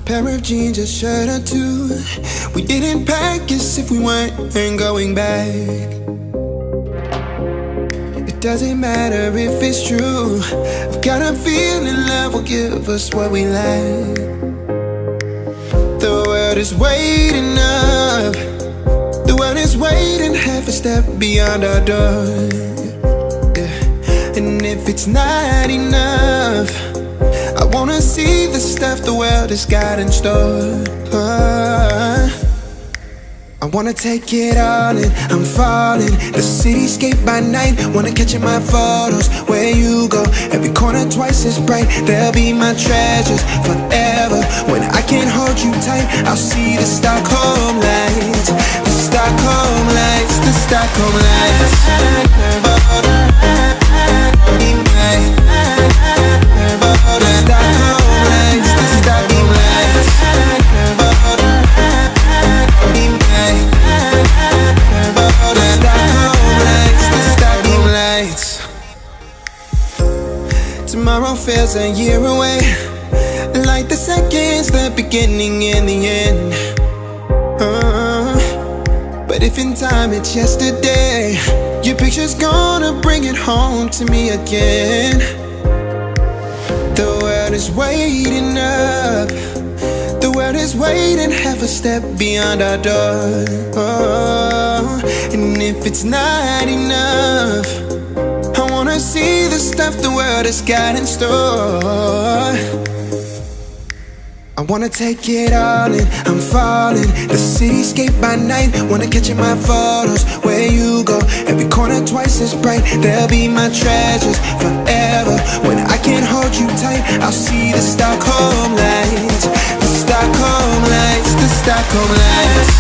Pair of jeans, a shirt or two. We didn't pack as if we weren't going back. It doesn't matter if it's true. I've got a feeling love will give us what we lack. The world is waiting up. The world is waiting half a step beyond our door. Yeah. And if it's not enough, I wanna see the stuff the world has got in store. I wanna take it all in, I'm falling. The cityscape by night, wanna catch in my photos. Where you go, every corner twice as bright. They'll be my treasures forever. When I can't hold you tight, I'll see the Stockholm lights. The Stockholm lights, the Stockholm lights. Tomorrow feels a year away, like the seconds, the beginning and the end. But if in time it's yesterday, your picture's gonna bring it home to me again. The world is waiting up. The world is waiting half a step beyond our door. And if it's not enough, I wanna see the stuff the world has got in store. I wanna take it all in, I'm falling. The cityscape by night, wanna catch in my photos. Where you go, every corner twice as bright. They'll be my treasures forever. When I can't hold you tight, I'll see the Stockholm lights. The Stockholm lights, the Stockholm lights.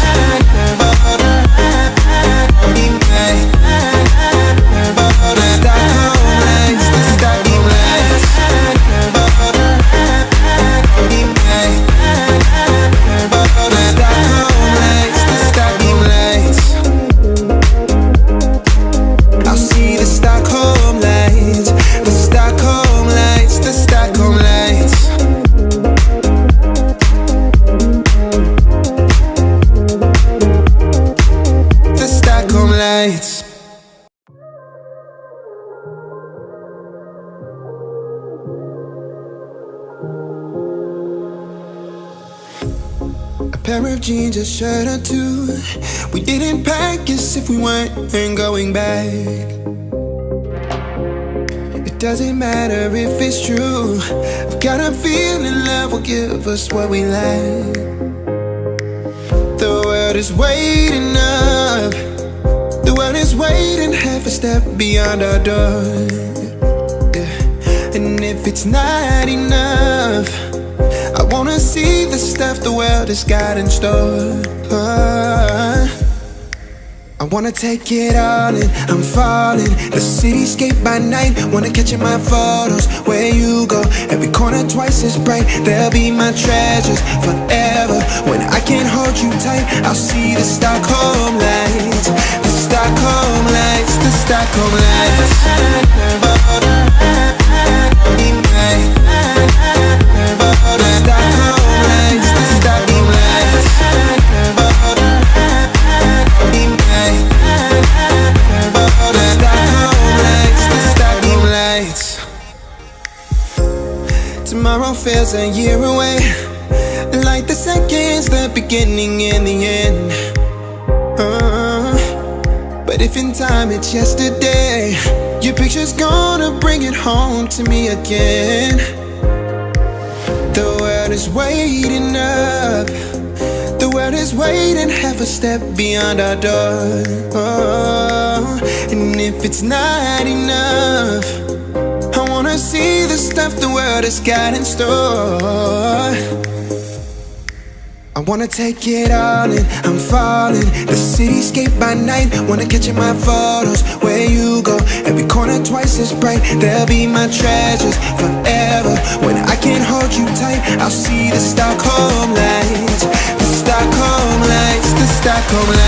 A pair of jeans, a shirt or two. We didn't pack as if we weren't going back. It doesn't matter if it's true. I've got a feeling love will give us what we lack. The world is waiting up. The world is waiting half a step beyond our door. Yeah. And if it's not enough, I wanna see the stuff the world has got in store. I wanna take it all in, I'm falling. The cityscape by night, wanna catch in my photos. Where you go, every corner twice as bright. They'll be my treasures forever. When I can't hold you tight, I'll see the Stockholm lights. The Stockholm lights, the Stockholm lights. Tomorrow feels a year away, like the seconds, the beginning and the end. But if in time it's yesterday, your picture's gonna bring it home to me again. The world is waiting up. The world is waiting half a step beyond our door. And if it's not enough, I wanna see the stuff the world has got in store. I wanna take it all in, I'm falling. The cityscape by night, wanna catch in my photos. Where you go, every corner twice as bright. They'll be my treasures forever. When I can't hold you tight, I'll see the Stockholm lights. The Stockholm lights, the Stockholm lights.